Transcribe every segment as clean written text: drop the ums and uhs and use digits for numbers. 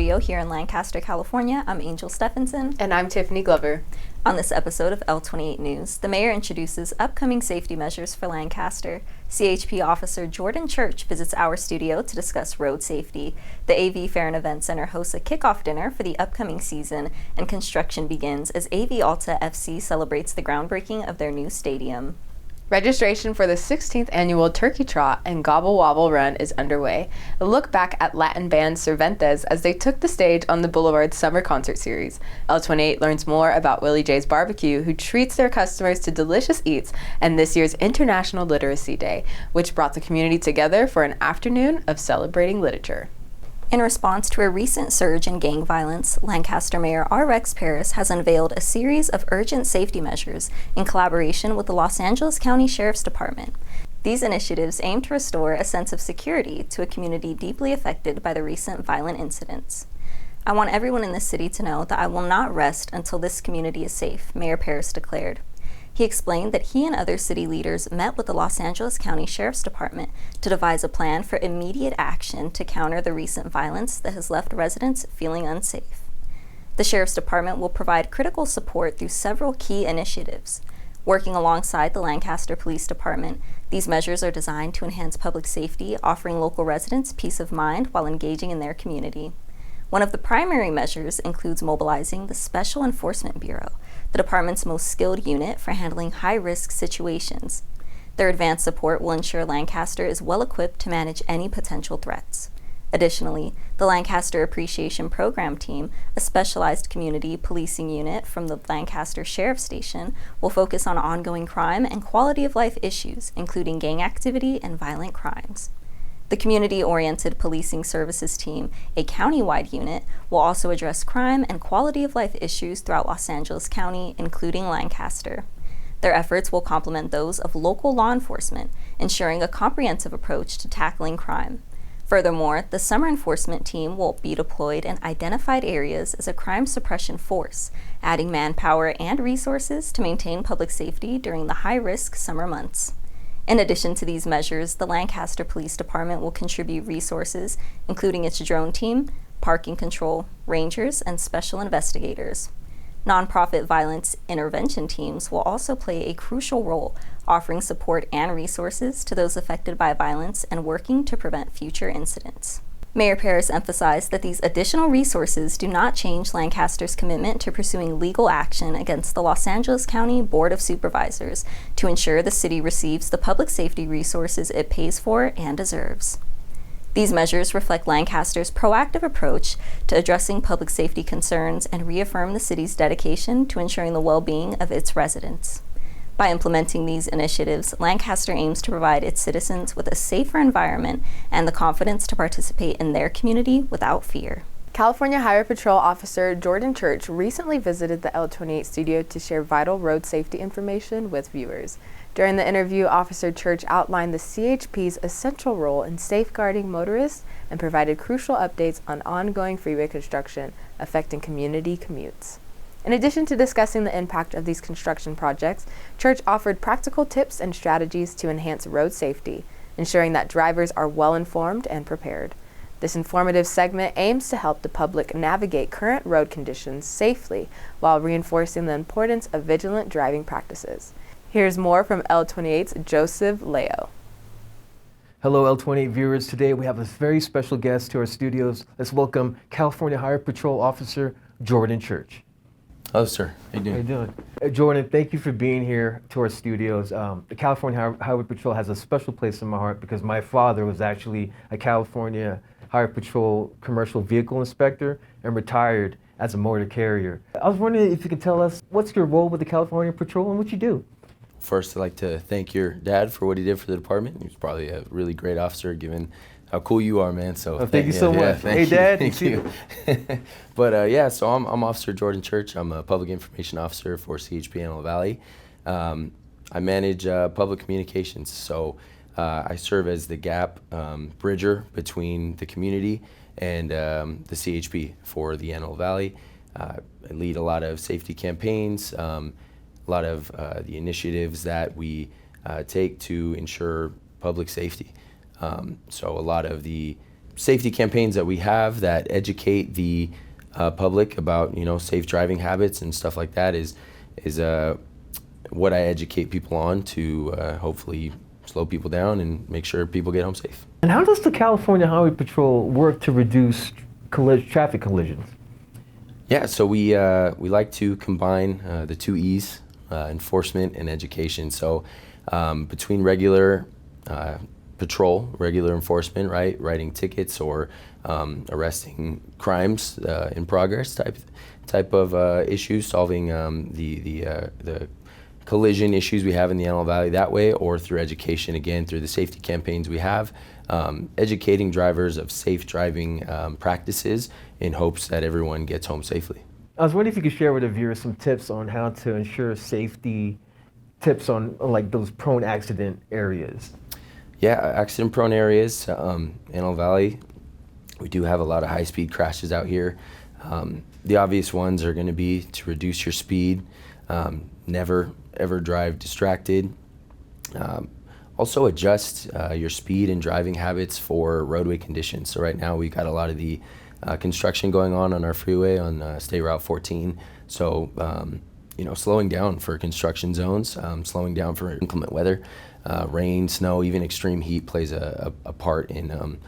studio here in Lancaster, California. I'm Angel Stephenson. And I'm Tiffany Glover. On this episode of L28 News, the mayor introduces upcoming safety measures for Lancaster. CHP officer Jordan Church visits our studio to discuss road safety. The AV Fair and Event Center hosts a kickoff dinner for the upcoming season, and construction begins as AV Alta FC celebrates the groundbreaking of their new stadium. Registration for the 16th annual Turkey Trot and Gobble Wobble Run is underway. A look back at Latin band Cervantes as they took the stage on the Boulevard's summer concert series. L28 learns more about Willie J's Barbecue, who treats their customers to delicious eats, and this year's International Literacy Day, which brought the community together for an afternoon of celebrating literature. In response to a recent surge in gang violence, Lancaster Mayor Parris has unveiled a series of urgent safety measures in collaboration with the Los Angeles County Sheriff's Department. These initiatives aim to restore a sense of security to a community deeply affected by the recent violent incidents. "I want everyone in this city to know that I will not rest until this community is safe," Mayor Parris declared. He explained that he and other city leaders met with the Los Angeles County Sheriff's Department to devise a plan for immediate action to counter the recent violence that has left residents feeling unsafe. The Sheriff's Department will provide critical support through several key initiatives. Working alongside the Lancaster Police Department, these measures are designed to enhance public safety, offering local residents peace of mind while engaging in their community. One of the primary measures includes mobilizing the Special Enforcement Bureau, the department's most skilled unit for handling high-risk situations. Their advanced support will ensure Lancaster is well-equipped to manage any potential threats. Additionally, the Lancaster Appreciation Program Team, a specialized community policing unit from the Lancaster Sheriff's Station, will focus on ongoing crime and quality-of-life issues, including gang activity and violent crimes. The Community-Oriented Policing Services Team, a county-wide unit, will also address crime and quality-of-life issues throughout Los Angeles County, including Lancaster. Their efforts will complement those of local law enforcement, ensuring a comprehensive approach to tackling crime. Furthermore, the Summer Enforcement Team will be deployed in identified areas as a crime suppression force, adding manpower and resources to maintain public safety during the high-risk summer months. In addition to these measures, the Lancaster Police Department will contribute resources, including its drone team, parking control, rangers, and special investigators. Nonprofit violence intervention teams will also play a crucial role, offering support and resources to those affected by violence and working to prevent future incidents. Mayor Parris emphasized that these additional resources do not change Lancaster's commitment to pursuing legal action against the Los Angeles County Board of Supervisors to ensure the city receives the public safety resources it pays for and deserves. These measures reflect Lancaster's proactive approach to addressing public safety concerns and reaffirm the city's dedication to ensuring the well-being of its residents. By implementing these initiatives, Lancaster aims to provide its citizens with a safer environment and the confidence to participate in their community without fear. California Highway Patrol Officer Jordan Church recently visited the L28 studio to share vital road safety information with viewers. During the interview, Officer Church outlined the CHP's essential role in safeguarding motorists and provided crucial updates on ongoing freeway construction affecting community commutes. In addition to discussing the impact of these construction projects, Church offered practical tips and strategies to enhance road safety, ensuring that drivers are well-informed and prepared. This informative segment aims to help the public navigate current road conditions safely while reinforcing the importance of vigilant driving practices. Here's more from L28's Joseph Leo. Hello, L28 viewers. Today we have a very special guest to our studios. Let's welcome California Highway Patrol Officer Jordan Church. Hello, sir. How you doing? How you doing? Jordan, thank you for being here to our studios. The California Highway Patrol has a special place in my heart because my father was actually a California Highway Patrol commercial vehicle inspector and retired as a motor carrier. I was wondering if you could tell us what's your role with the California Patrol and what you do? First, I'd like to thank your dad for what he did for the department. He was probably a really great officer given how cool you are, man. So thank you so much. Hey, Dad. Thank you. But so I'm Officer Jordan Church. I'm a public information officer for CHP Antelope Valley. I manage public communications. So I serve as the gap bridger between the community and the CHP for the Antelope Valley. I lead a lot of safety campaigns, a lot of the initiatives that we take to ensure public safety. So a lot of the safety campaigns that we have that educate the public about safe driving habits and stuff like that is what I educate people on to hopefully slow people down and make sure people get home safe. And how does the California Highway Patrol work to reduce traffic collisions? Yeah, so we like to combine the two E's, enforcement and education. So between regular patrol, regular enforcement, right, writing tickets or arresting crimes in progress type of issues, solving the collision issues we have in the Antelope Valley that way, or through education, again, through the safety campaigns we have, educating drivers of safe driving practices in hopes that everyone gets home safely. I was wondering if you could share with the viewers some tips on how to ensure safety, tips on like those prone accident areas. Yeah, accident prone areas, Antelope Valley, we do have a lot of high-speed crashes out here. The obvious ones are going to be to reduce your speed, never ever drive distracted. Also adjust your speed and driving habits for roadway conditions. So right now we've got a lot of the construction going on our freeway on State Route 14. So slowing down for construction zones, slowing down for inclement weather, rain, snow, even extreme heat plays a part in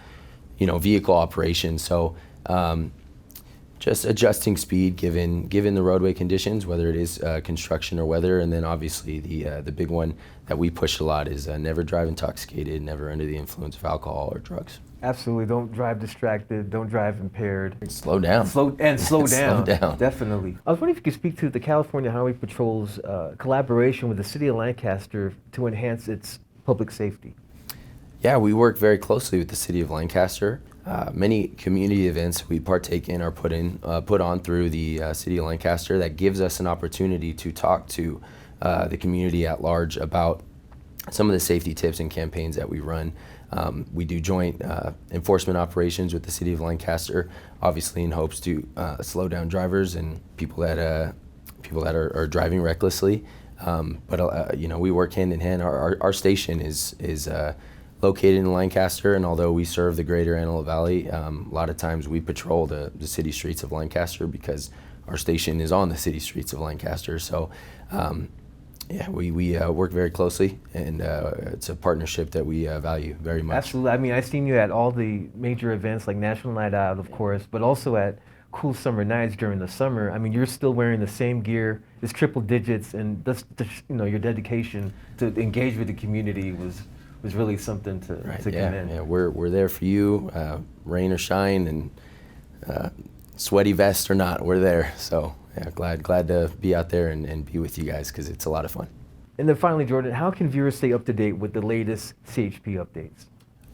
vehicle operations. So just adjusting speed given the roadway conditions, whether it is construction or weather, and then obviously the big one that we push a lot is never drive intoxicated, never under the influence of alcohol or drugs. Absolutely, don't drive distracted, don't drive impaired. Slow down. Slow down. Slow down. Definitely. I was wondering if you could speak to the California Highway Patrol's collaboration with the City of Lancaster to enhance its public safety. Yeah, we work very closely with the City of Lancaster. Many community events we partake in are put on through the City of Lancaster that gives us an opportunity to talk to the community at large about some of the safety tips and campaigns that we run. We do joint enforcement operations with the City of Lancaster, obviously in hopes to slow down drivers and people that are driving recklessly. But we work hand in hand. Our station is located in Lancaster, and although we serve the greater Antelope Valley, a lot of times we patrol the city streets of Lancaster because our station is on the city streets of Lancaster. So we work very closely, and it's a partnership that we value very much. Absolutely. I mean, I've seen you at all the major events like National Night Out, of course, but also at cool summer nights during the summer. I mean, you're still wearing the same gear. It's triple digits, and that's your dedication to engage with the community was really something to commend. Yeah, we're there for you, rain or shine, and sweaty vest or not, we're there. So yeah, glad to be out there and be with you guys because it's a lot of fun. And then finally, Jordan, how can viewers stay up to date with the latest CHP updates?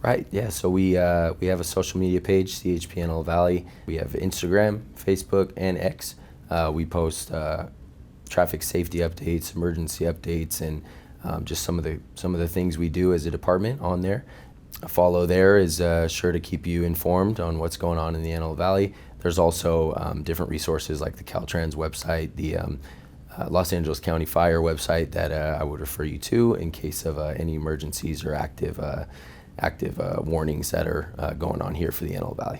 Right, yeah, so we have a social media page, CHP Antelope Valley. We have Instagram, Facebook, and X. We post traffic safety updates, emergency updates, and just some of the things we do as a department on there. A follow there is sure to keep you informed on what's going on in the Antelope Valley. There's also different resources like the Caltrans website, the Los Angeles County Fire website that I would refer you to in case of any emergencies or active warnings that are going on here for the Antelope Valley.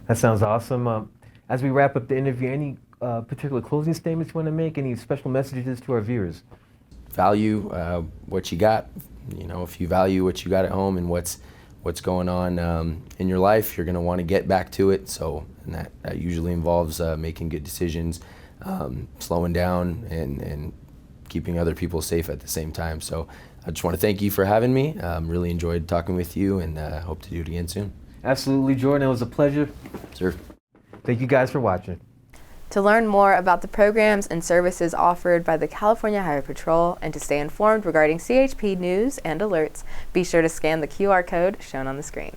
That sounds awesome. As we wrap up the interview, any particular closing statements you want to make? Any special messages to our viewers? Value what you got. If you value what you got at home and what's going on in your life, you're going to want to get back to it. And that usually involves making good decisions, slowing down, and keeping other people safe at the same time. So I just want to thank you for having me. Really enjoyed talking with you, and hope to do it again soon. Absolutely, Jordan. It was a pleasure. Sure. Thank you guys for watching. To learn more about the programs and services offered by the California Highway Patrol and to stay informed regarding CHP news and alerts, be sure to scan the QR code shown on the screen.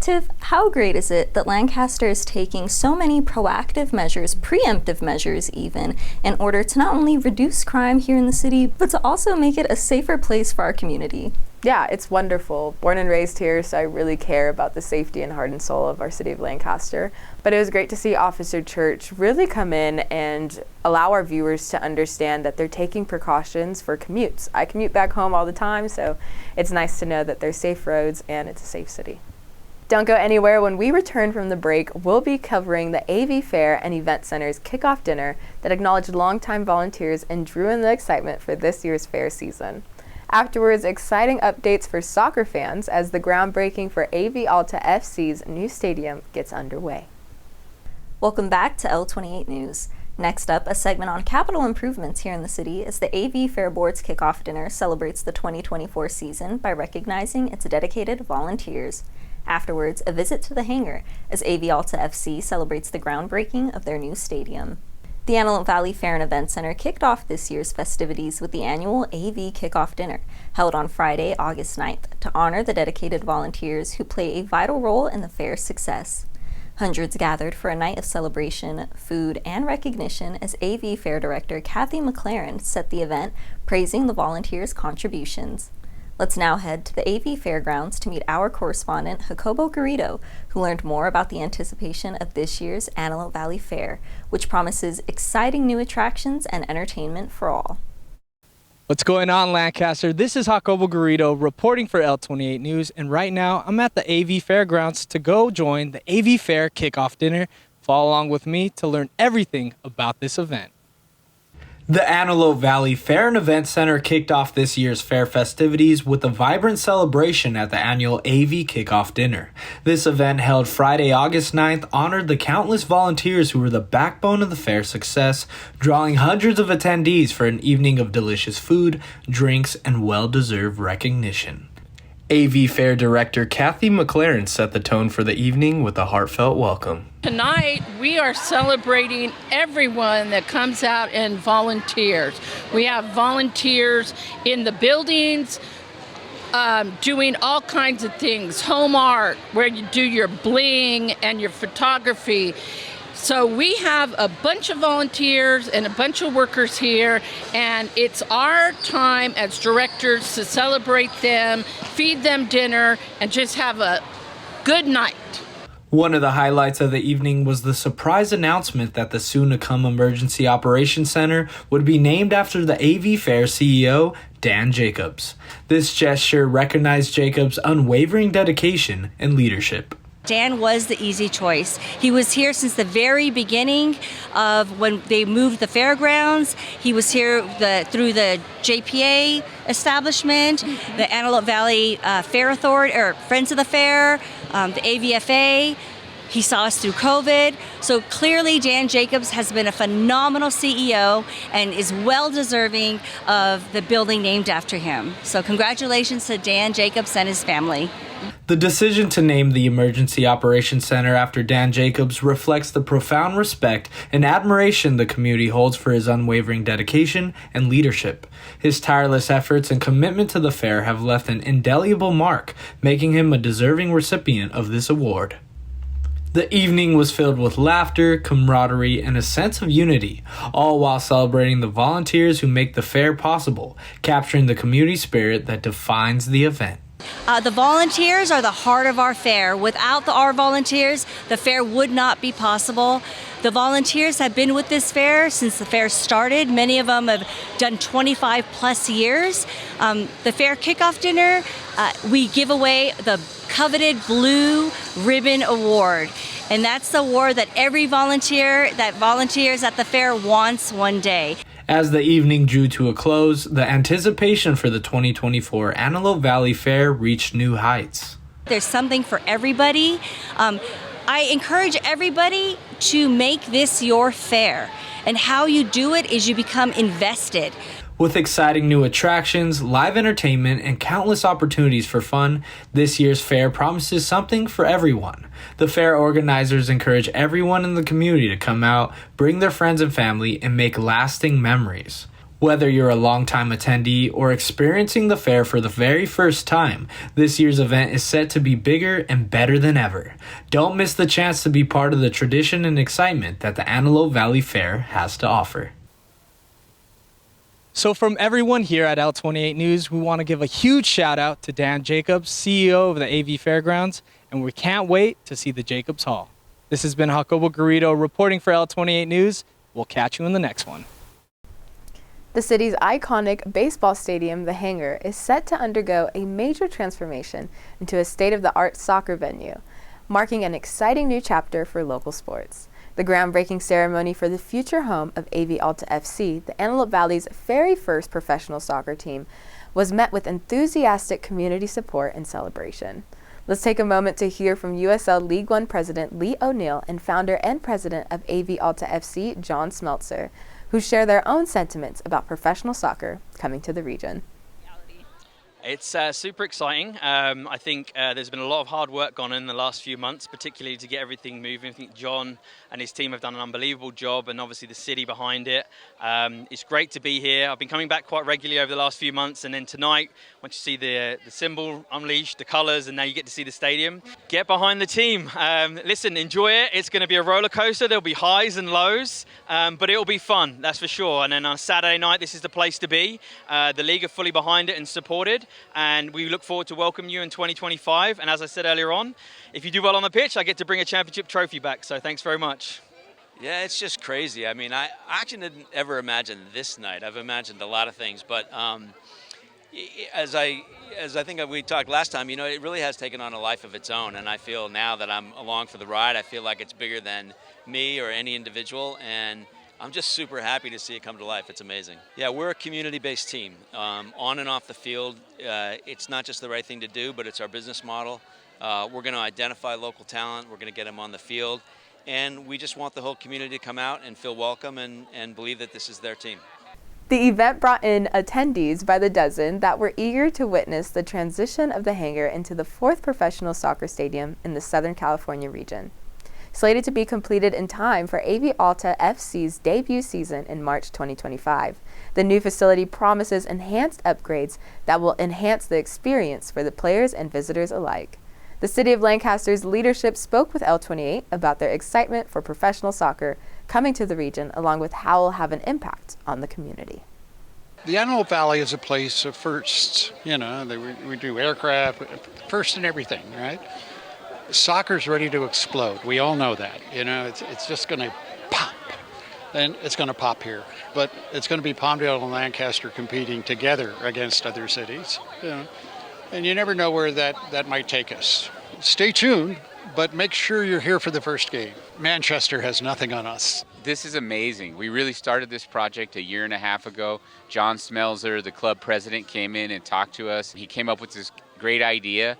Tiff, how great is it that Lancaster is taking so many proactive measures, preemptive measures even, in order to not only reduce crime here in the city, but to also make it a safer place for our community? Yeah, it's wonderful. Born and raised here, so I really care about the safety and heart and soul of our city of Lancaster. But it was great to see Officer Church really come in and allow our viewers to understand that they're taking precautions for commutes. I commute back home all the time, so it's nice to know that there's safe roads and it's a safe city. Don't go anywhere. When we return from the break, we'll be covering the AV Fair and Event Center's kickoff dinner that acknowledged longtime volunteers and drew in the excitement for this year's fair season. Afterwards, exciting updates for soccer fans as the groundbreaking for AV Alta FC's new stadium gets underway. Welcome back to L28 News. Next up, a segment on capital improvements here in the city as the AV Fair Board's kickoff dinner celebrates the 2024 season by recognizing its dedicated volunteers. Afterwards, a visit to the hangar as AV Alta FC celebrates the groundbreaking of their new stadium. The Antelope Valley Fair and Event Center kicked off this year's festivities with the annual AV Kickoff Dinner, held on Friday, August 9th, to honor the dedicated volunteers who play a vital role in the fair's success. Hundreds gathered for a night of celebration, food, and recognition as AV Fair Director Kathy McLaren set the event, praising the volunteers' contributions. Let's now head to the AV Fairgrounds to meet our correspondent, Jacobo Garrido, who learned more about the anticipation of this year's Antelope Valley Fair, which promises exciting new attractions and entertainment for all. What's going on, Lancaster? This is Jacobo Garrido reporting for L28 News, and right now I'm at the AV Fairgrounds to go join the AV Fair Kickoff Dinner. Follow along with me to learn everything about this event. The Antelope Valley Fair and Event Center kicked off this year's fair festivities with a vibrant celebration at the annual AV Kickoff Dinner. This event, held Friday, August 9th, honored the countless volunteers who were the backbone of the fair's success, drawing hundreds of attendees for an evening of delicious food, drinks, and well-deserved recognition. AV Fair Director Kathy McLaren set the tone for the evening with a heartfelt welcome. Tonight, we are celebrating everyone that comes out and volunteers. We have volunteers in the buildings, doing all kinds of things, home art, where you do your bling and your photography. So we have a bunch of volunteers and a bunch of workers here, and it's our time as directors to celebrate them, feed them dinner, and just have a good night. One of the highlights of the evening was the surprise announcement that the soon-to-come Emergency Operations Center would be named after the AV Fair CEO, Dan Jacobs. This gesture recognized Jacobs' unwavering dedication and leadership. Dan was the easy choice. He was here since the very beginning of when they moved the fairgrounds. He was here through the JPA establishment, the Antelope Valley Fair Authority, or Friends of the Fair, the AVFA. He saw us through COVID. So clearly Dan Jacobs has been a phenomenal CEO and is well deserving of the building named after him. So congratulations to Dan Jacobs and his family. The decision to name the Emergency Operations Center after Dan Jacobs reflects the profound respect and admiration the community holds for his unwavering dedication and leadership. His tireless efforts and commitment to the fair have left an indelible mark, making him a deserving recipient of this award. The evening was filled with laughter, camaraderie, and a sense of unity, all while celebrating the volunteers who make the fair possible, capturing the community spirit that defines the event. The volunteers are the heart of our fair. Without our volunteers, the fair would not be possible. The volunteers have been with this fair since the fair started. Many of them have done 25 plus years. The fair kickoff dinner, we give away the coveted Blue Ribbon Award. And that's the award that every volunteer that volunteers at the fair wants one day. As the evening drew to a close, the anticipation for the 2024 Antelope Valley Fair reached new heights. There's something for everybody. I encourage everybody to make this your fair. And how you do it is you become invested. With exciting new attractions, live entertainment, and countless opportunities for fun, this year's fair promises something for everyone. The fair organizers encourage everyone in the community to come out, bring their friends and family, and make lasting memories. Whether you're a longtime attendee or experiencing the fair for the very first time, this year's event is set to be bigger and better than ever. Don't miss the chance to be part of the tradition and excitement that the Antelope Valley Fair has to offer. So from everyone here at L28 News, we want to give a huge shout out to Dan Jacobs, CEO of the AV Fairgrounds, and we can't wait to see the Jacobs Hall. This has been Jacobo Garrido reporting for L28 News. We'll catch you in the next one. The city's iconic baseball stadium, the Hangar, is set to undergo a major transformation into a state-of-the-art soccer venue. marking an exciting new chapter for local sports. The groundbreaking ceremony for the future home of AV Alta FC, the Antelope Valley's very first professional soccer team, was met with enthusiastic community support and celebration. Let's take a moment to hear from USL League One President Lee O'Neill and founder and president of AV Alta FC, John Smeltzer, who share their own sentiments about professional soccer coming to the region. It's super exciting. I think there's been a lot of hard work gone in the last few months, particularly to get everything moving. I think John and his team have done an unbelievable job, and obviously the city behind it. It's great to be here. I've been coming back quite regularly over the last few months, and then tonight, once you see the symbol unleashed, the colours, and now you get to see the stadium, get behind the team. Listen, enjoy it. It's going to be a roller coaster. There'll be highs and lows, but it'll be fun, that's for sure. And then on Saturday night, this is the place to be. The league are fully behind it and supported. And we look forward to welcome you in 2025. And as I said earlier on, if you do well on the pitch, I get to bring a championship trophy back. So thanks very much. Yeah, it's just crazy. I mean, I actually didn't ever imagine this night. I've imagined a lot of things, but as I think we talked last time, you know, it really has taken on a life of its own. And I feel now that I'm along for the ride, I feel like it's bigger than me or any individual. And I'm just super happy to see it come to life. It's amazing. Yeah, we're a community-based team. On and off the field, it's not just the right thing to do, but it's our business model. We're going to identify local talent. We're going to get them on the field. And we just want the whole community to come out and feel welcome and believe that this is their team. The event brought in attendees by the dozen that were eager to witness the transition of the hangar into the 4th professional soccer stadium in the Southern California region. Slated to be completed in time for AV Alta FC's debut season in March 2025. The new facility promises enhanced upgrades that will enhance the experience for the players and visitors alike. The City of Lancaster's leadership spoke with L28 about their excitement for professional soccer coming to the region, along with how it will have an impact on the community. The Antelope Valley is a place of firsts. You know, we do aircraft, first in everything, right? Soccer's ready to explode. We all know that. You know, it's just going to pop. And it's going to pop here. But it's going to be Palmdale and Lancaster competing together against other cities. You know, and you never know where that might take us. Stay tuned, but make sure you're here for the first game. Manchester has nothing on us. This is amazing. We really started this project a year and a half ago. John Smeltzer, the club president, came in and talked to us. He came up with this great idea.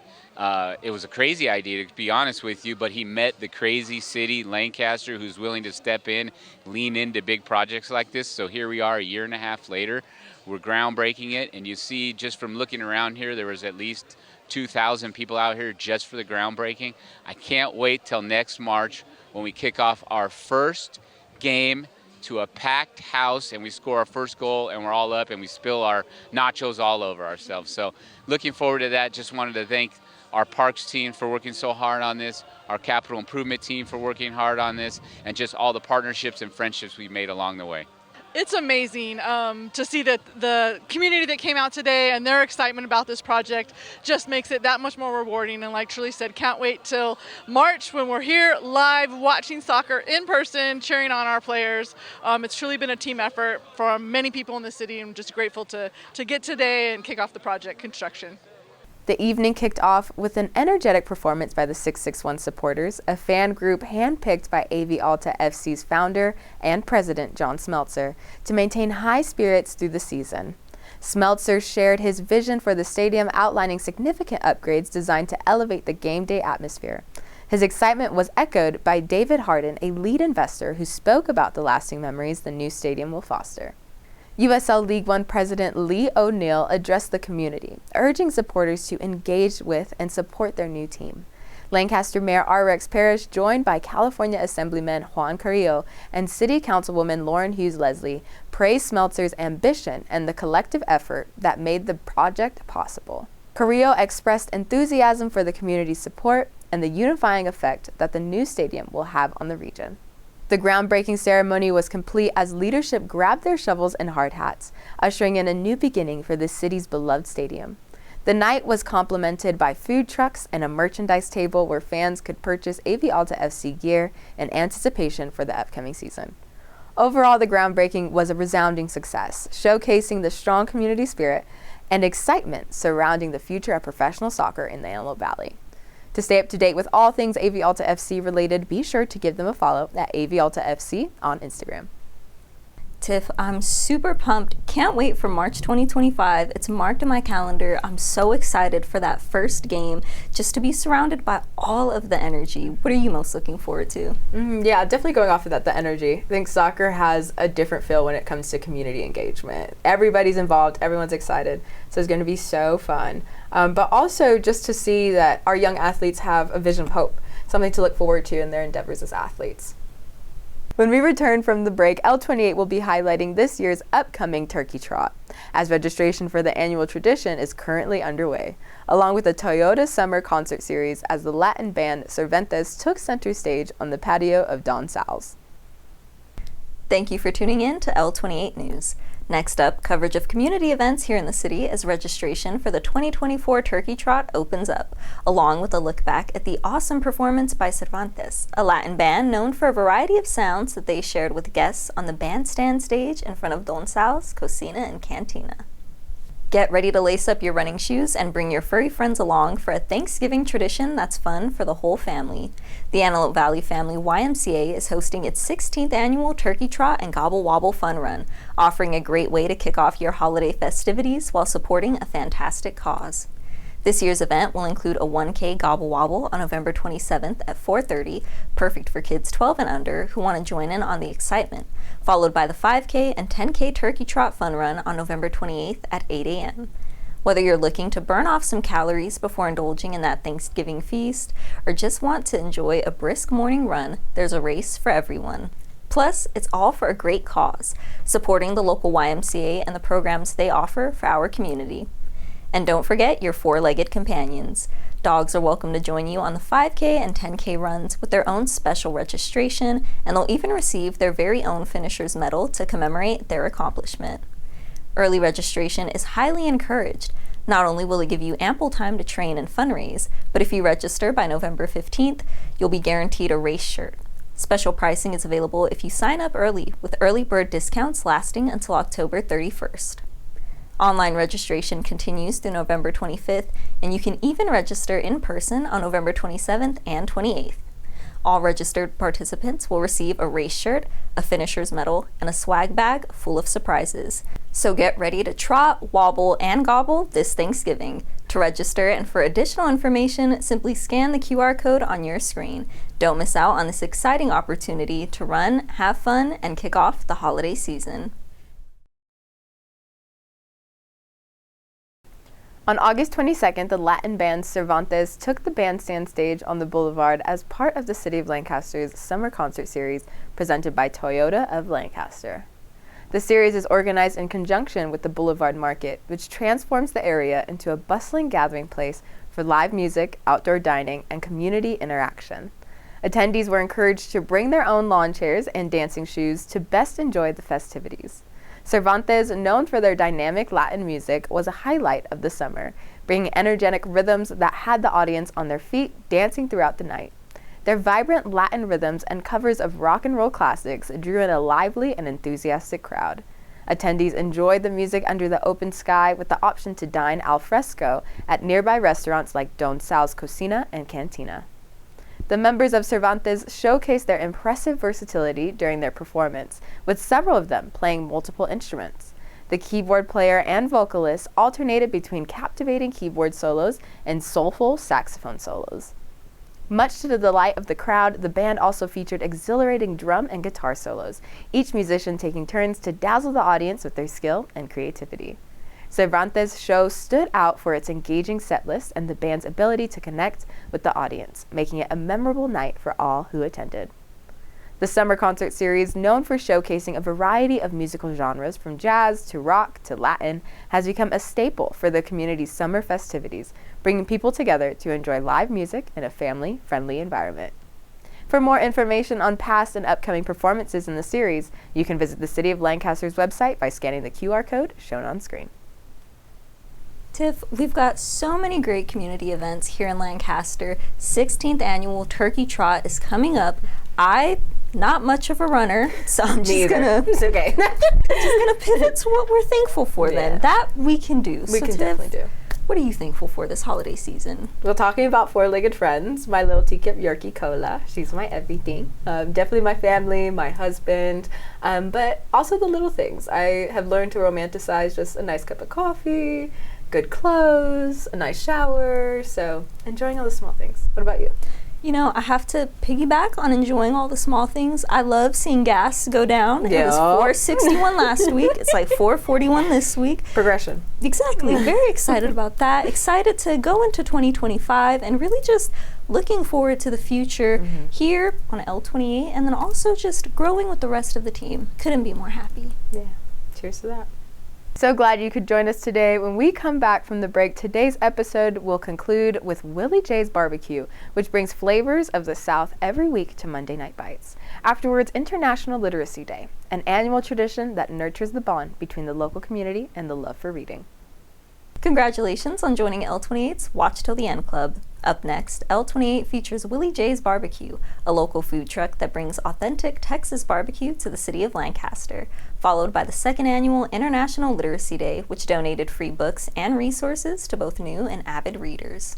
It was a crazy idea, to be honest with you, but he met the crazy city, Lancaster, who's willing to step in, lean into big projects like this. So here we are a year and a half later. We're groundbreaking it, and you see just from looking around here, there was at least 2,000 people out here just for the groundbreaking. I can't wait till next March when we kick off our first game to a packed house and we score our first goal and we're all up and we spill our nachos all over ourselves. So looking forward to that. Just wanted to thank our parks team for working so hard on this, our capital improvement team for working hard on this, and just all the partnerships and friendships we've made along the way. It's amazing to see that the community that came out today and their excitement about this project just makes it that much more rewarding. And like Truly said, can't wait till March when we're here live watching soccer in person, cheering on our players. It's truly been a team effort for many people in the city, and I'm just grateful to get today and kick off the project construction. The evening kicked off with an energetic performance by the 661 supporters, a fan group handpicked by AV Alta FC's founder and president, John Smeltzer, to maintain high spirits through the season. Smeltzer shared his vision for the stadium, outlining significant upgrades designed to elevate the game day atmosphere. His excitement was echoed by David Harden, a lead investor who spoke about the lasting memories the new stadium will foster. USL League One President Lee O'Neill addressed the community, urging supporters to engage with and support their new team. Lancaster Mayor R.X. Parris, joined by California Assemblyman Juan Carrillo and City Councilwoman Lauren Hughes Leslie, praised Smeltzer's ambition and the collective effort that made the project possible. Carrillo expressed enthusiasm for the community's support and the unifying effect that the new stadium will have on the region. The groundbreaking ceremony was complete as leadership grabbed their shovels and hard hats, ushering in a new beginning for the city's beloved stadium. The night was complemented by food trucks and a merchandise table where fans could purchase AV Alta FC gear in anticipation for the upcoming season. Overall, the groundbreaking was a resounding success, showcasing the strong community spirit and excitement surrounding the future of professional soccer in the Antelope Valley. To stay up to date with all things AV Alta FC related, be sure to give them a follow at AV Alta FC on Instagram. Tiff, I'm super pumped. Can't wait for March 2025. It's marked in my calendar. I'm so excited for that first game, just to be surrounded by all of the energy. What are you most looking forward to? Yeah, definitely going off of that, the energy. I think soccer has a different feel when it comes to community engagement. Everybody's involved, everyone's excited, so it's going to be so fun. But also just to see that our young athletes have a vision of hope, something to look forward to in their endeavors as athletes. When we return from the break, L28 will be highlighting this year's upcoming Turkey Trot, as registration for the annual tradition is currently underway, along with the Toyota Summer Concert Series as the Latin band Cervantes took center stage on the patio of Don Sal's. Thank you for tuning in to L28 News. Next up, coverage of community events here in the city as registration for the 2024 Turkey Trot opens up, along with a look back at the awesome performance by Cervantes, a Latin band known for a variety of sounds that they shared with guests on the bandstand stage in front of Don Sal's Cocina and Cantina. Get ready to lace up your running shoes and bring your furry friends along for a Thanksgiving tradition that's fun for the whole family. The Antelope Valley Family YMCA is hosting its 16th annual Turkey Trot and Gobble Wobble Fun Run, offering a great way to kick off your holiday festivities while supporting a fantastic cause. This year's event will include a 1K Gobble Wobble on November 27th at 4:30, perfect for kids 12 and under who want to join in on the excitement, followed by the 5K and 10K Turkey Trot Fun Run on November 28th at 8 a.m. Whether you're looking to burn off some calories before indulging in that Thanksgiving feast, or just want to enjoy a brisk morning run, there's a race for everyone. Plus, it's all for a great cause, supporting the local YMCA and the programs they offer for our community. And don't forget your four-legged companions. Dogs are welcome to join you on the 5K and 10K runs with their own special registration, and they'll even receive their very own finisher's medal to commemorate their accomplishment. Early registration is highly encouraged. Not only will it give you ample time to train and fundraise, but if you register by November 15th, you'll be guaranteed a race shirt. Special pricing is available if you sign up early, with early bird discounts lasting until October 31st. Online registration continues through November 25th, and you can even register in person on November 27th and 28th. All registered participants will receive a race shirt, a finisher's medal, and a swag bag full of surprises. So get ready to trot, wobble, and gobble this Thanksgiving. To register and for additional information, simply scan the QR code on your screen. Don't miss out on this exciting opportunity to run, have fun, and kick off the holiday season. On August 22nd, the Latin band Cervantes took the bandstand stage on the boulevard as part of the City of Lancaster's Summer Concert Series presented by Toyota of Lancaster. The series is organized in conjunction with the Boulevard Market, which transforms the area into a bustling gathering place for live music, outdoor dining, and community interaction. Attendees were encouraged to bring their own lawn chairs and dancing shoes to best enjoy the festivities. Cervantes, known for their dynamic Latin music, was a highlight of the summer, bringing energetic rhythms that had the audience on their feet, dancing throughout the night. Their vibrant Latin rhythms and covers of rock and roll classics drew in a lively and enthusiastic crowd. Attendees enjoyed the music under the open sky with the option to dine al fresco at nearby restaurants like Don Sal's Cocina and Cantina. The members of Cervantes showcased their impressive versatility during their performance, with several of them playing multiple instruments. The keyboard player and vocalist alternated between captivating keyboard solos and soulful saxophone solos. Much to the delight of the crowd, the band also featured exhilarating drum and guitar solos, each musician taking turns to dazzle the audience with their skill and creativity. Cervantes' show stood out for its engaging set list and the band's ability to connect with the audience, making it a memorable night for all who attended. The Summer Concert Series, known for showcasing a variety of musical genres from jazz to rock to Latin, has become a staple for the community's summer festivities, bringing people together to enjoy live music in a family-friendly environment. For more information on past and upcoming performances in the series, you can visit the City of Lancaster's website by scanning the QR code shown on screen. Tiff, we've got so many great community events here in Lancaster. 16th annual Turkey Trot is coming up. Not much of a runner, so I'm just gonna pivot to what we're thankful for then. That we can do. We can definitely do. What are you thankful for this holiday season? Well, talking about four-legged friends, my little teacup Yorkie Cola, she's my everything. Definitely my family, my husband, but also the little things. I have learned to romanticize just a nice cup of coffee, good clothes, a nice shower, so enjoying all the small things. What about you? You know, I have to piggyback on enjoying all the small things. I love seeing gas go down. Yeah. It was $4.61 last week. It's like $4.41 this week. Progression. Exactly. Very excited about that. Excited to go into 2025 and really just looking forward to the future here on L28, and then also just growing with the rest of the team. Couldn't be more happy. Yeah. Cheers to that. So glad you could join us today. When we come back from the break, today's episode will conclude with Willie J's Barbecue, which brings flavors of the South every week to Monday Night Bites. Afterwards, International Literacy Day, an annual tradition that nurtures the bond between the local community and the love for reading. Congratulations on joining L28's Watch Till the End Club. Up next, L28 features Willie J's Barbecue, a local food truck that brings authentic Texas barbecue to the city of Lancaster, followed by the second annual International Literacy Day, which donated free books and resources to both new and avid readers.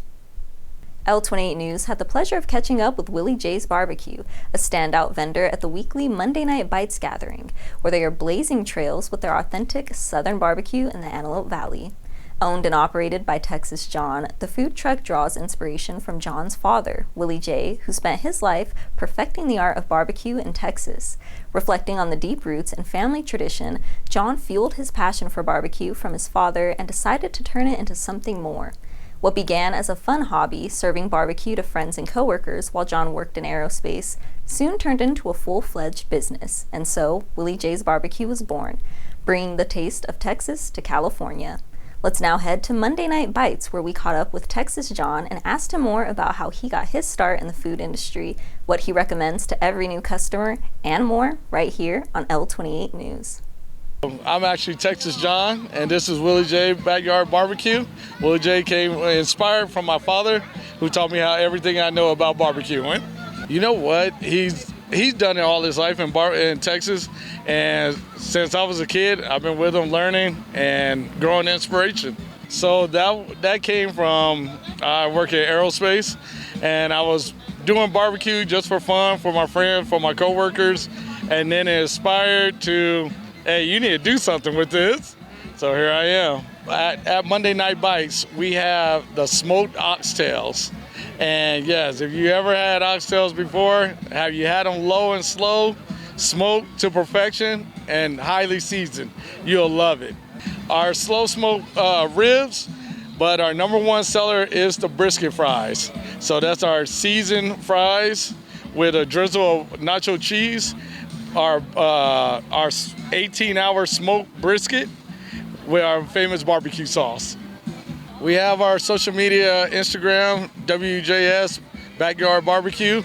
L28 News had the pleasure of catching up with Willie J's Barbecue, a standout vendor at the weekly Monday Night Bites gathering, where they are blazing trails with their authentic Southern barbecue in the Antelope Valley. Owned and operated by Texas John, the food truck draws inspiration from John's father, Willie J., who spent his life perfecting the art of barbecue in Texas. Reflecting on the deep roots and family tradition, John fueled his passion for barbecue from his father and decided to turn it into something more. What began as a fun hobby, serving barbecue to friends and coworkers while John worked in aerospace, soon turned into a full-fledged business, and so Willie J's Barbecue was born, bringing the taste of Texas to California. Let's now head to Monday Night Bites, where we caught up with Texas John and asked him more about how he got his start in the food industry, what he recommends to every new customer, and more right here on L28 News. I'm actually Texas John, and this is Willie J Backyard Barbecue. Willie J came inspired from my father, who taught me how everything I know about barbecuing. You know what? He's done it all his life in Texas, and since I was a kid, I've been with him learning and growing inspiration. So that came from, I work in aerospace, and I was doing barbecue just for fun for my friends, for my coworkers, and then it inspired to, hey, you need to do something with this. So here I am. At Monday Night Bites, we have the smoked oxtails. And yes, if you ever had oxtails before, have you had them low and slow, smoked to perfection, and highly seasoned? You'll love it. Our slow smoked ribs, but our number one seller is the brisket fries. So that's our seasoned fries with a drizzle of nacho cheese, our 18-hour smoked brisket with our famous barbecue sauce. We have our social media, Instagram, WJS Backyard Barbecue,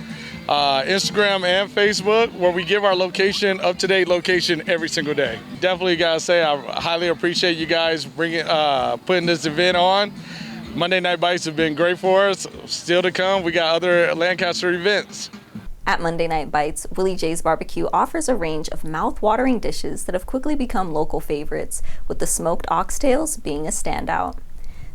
Instagram and Facebook, where we give our location, up-to-date location every single day. Definitely gotta say, I highly appreciate you guys putting this event on. Monday Night Bites have been great for us. Still to come, we got other Lancaster events. At Monday Night Bites, Willie J's Barbecue offers a range of mouth-watering dishes that have quickly become local favorites, with the smoked oxtails being a standout.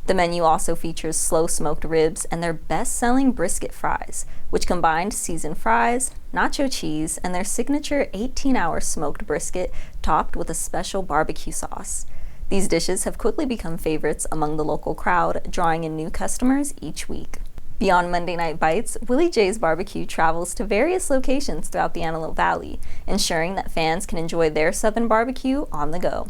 The menu also features slow-smoked ribs and their best-selling brisket fries, which combined seasoned fries, nacho cheese, and their signature 18-hour smoked brisket topped with a special barbecue sauce. These dishes have quickly become favorites among the local crowd, drawing in new customers each week. Beyond Monday Night Bites, Willie J's Barbecue travels to various locations throughout the Antelope Valley, ensuring that fans can enjoy their Southern barbecue on the go.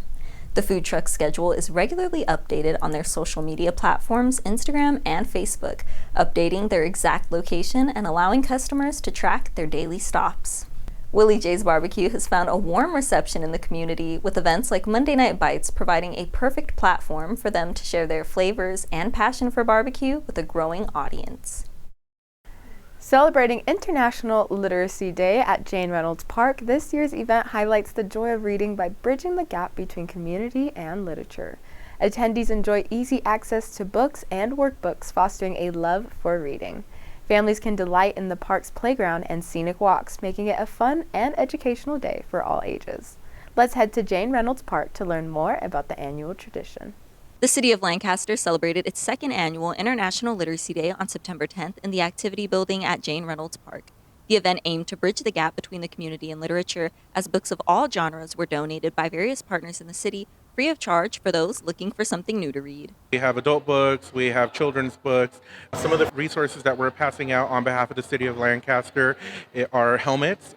The food truck schedule is regularly updated on their social media platforms, Instagram and Facebook, updating their exact location and allowing customers to track their daily stops. Willie J's Barbecue has found a warm reception in the community, with events like Monday Night Bites providing a perfect platform for them to share their flavors and passion for barbecue with a growing audience. Celebrating International Literacy Day at Jane Reynolds Park, this year's event highlights the joy of reading by bridging the gap between community and literature. Attendees enjoy easy access to books and workbooks, fostering a love for reading. Families can delight in the park's playground and scenic walks, making it a fun and educational day for all ages. Let's head to Jane Reynolds Park to learn more about the annual tradition. The City of Lancaster celebrated its second annual International Literacy Day on September 10th in the Activity Building at Jane Reynolds Park. The event aimed to bridge the gap between the community and literature, as books of all genres were donated by various partners in the city, free of charge for those looking for something new to read. We have adult books, we have children's books. Some of the resources that we're passing out on behalf of the City of Lancaster are helmets.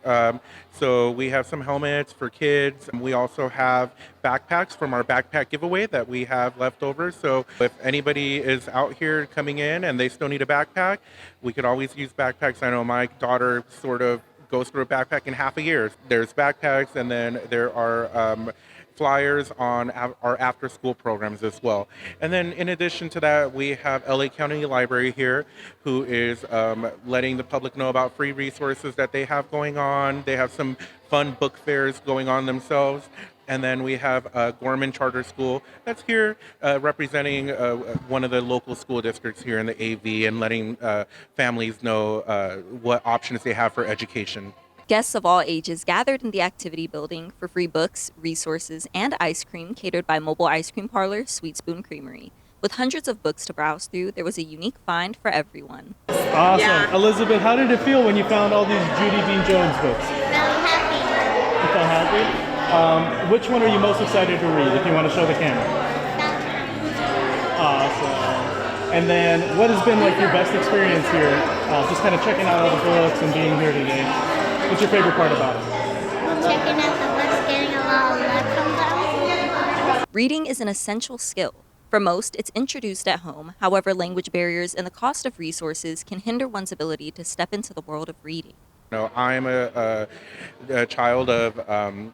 So we have some helmets for kids. We also have backpacks from our backpack giveaway that we have left over. So if anybody is out here coming in and they still need a backpack, we could always use backpacks. I know my daughter sort of goes through a backpack in half a year. There's backpacks, and then there are flyers on our after-school programs as well. And then in addition to that, we have LA County Library here, who is letting the public know about free resources that they have going on. They have some fun book fairs going on themselves. And then we have Gorman Charter School that's here representing one of the local school districts here in the AV and letting families know what options they have for education. Guests of all ages gathered in the activity building for free books, resources, and ice cream catered by mobile ice cream parlor Sweet Spoon Creamery. With hundreds of books to browse through, there was a unique find for everyone. Awesome. Yeah. Elizabeth, how did it feel when you found all these Judy Bean Jones books? Felt happy. You felt happy? Which one are you most excited to read, if you want to show the camera? Awesome. And then, what has been like your best experience here? Just kind of checking out all the books and being here today. What's your favorite part about it? Checking out the books, getting a lot of love from them. Reading is an essential skill. For most, it's introduced at home. However, language barriers and the cost of resources can hinder one's ability to step into the world of reading. No, I'm a child of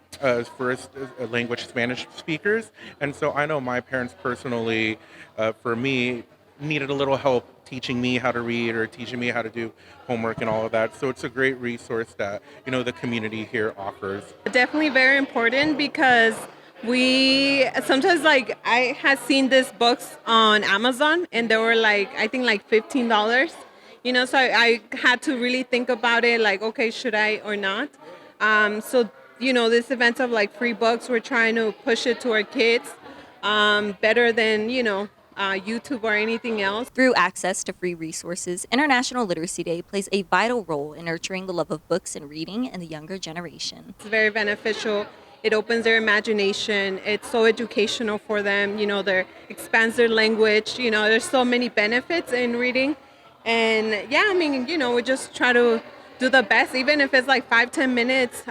first language Spanish speakers, and so I know my parents personally, for me, needed a little help teaching me how to read or teaching me how to do homework and all of that. So it's a great resource that, the community here offers. Definitely very important because we sometimes I had seen these books on Amazon and they were I think $15. So I had to really think about it, okay, should I or not? So this event of free books, we're trying to push it to our kids better than, YouTube or anything else. Through access to free resources, International Literacy Day plays a vital role in nurturing the love of books and reading in the younger generation. It's very beneficial. It opens their imagination. It's so educational for them. It expands their language. There's so many benefits in reading. And we just try to do the best, even if it's 5-10 minutes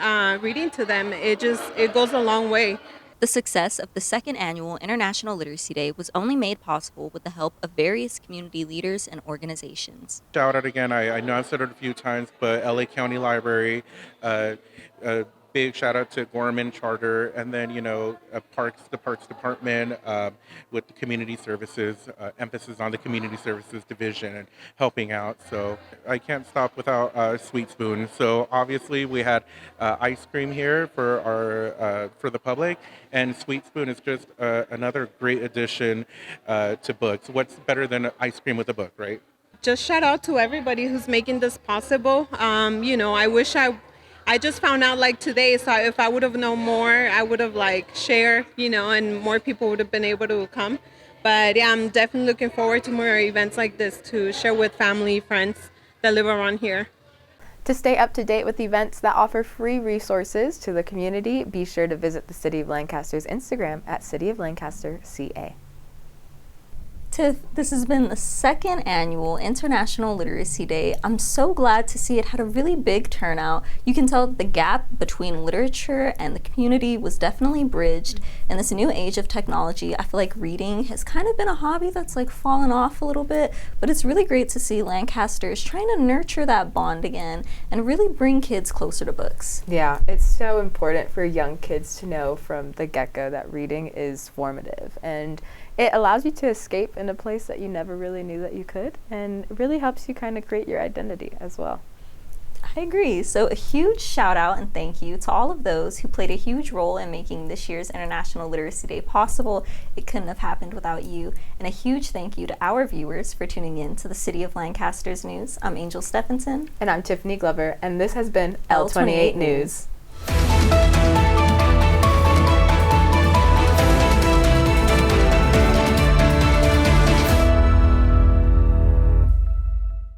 reading to them. It goes a long way. The success of the second annual International Literacy Day was only made possible with the help of various community leaders and organizations. Shout out again, I know I've said it a few times, but LA County Library, big shout out to Gorman Charter, and then, the Parks Department with the community services, emphasis on the community services division and helping out. So I can't stop without Sweet Spoon. So obviously we had ice cream here for the public, and Sweet Spoon is just another great addition to books. What's better than ice cream with a book, right? Just shout out to everybody who's making this possible. I wish I just found out today, so if I would have known more, I would have shared, and more people would have been able to come. But yeah, I'm definitely looking forward to more events like this to share with family, friends that live around here. To stay up to date with events that offer free resources to the community, be sure to visit the City of Lancaster's Instagram at City of Lancaster CA. Tiff, this has been the second annual International Literacy Day. I'm so glad to see it had a really big turnout. You can tell that the gap between literature and the community was definitely bridged. In this new age of technology, I feel like reading has kind of been a hobby that's fallen off a little bit, but it's really great to see Lancasters trying to nurture that bond again and really bring kids closer to books. Yeah, it's so important for young kids to know from the get-go that reading is formative, and it allows you to escape in a place that you never really knew that you could, and it really helps you kind of create your identity as well. I agree. So a huge shout out and thank you to all of those who played a huge role in making this year's International Literacy Day possible. It couldn't have happened without you. And a huge thank you to our viewers for tuning in to the City of Lancaster's news. I'm Angel Stephenson. And I'm Tiffany Glover, and this has been L28 News.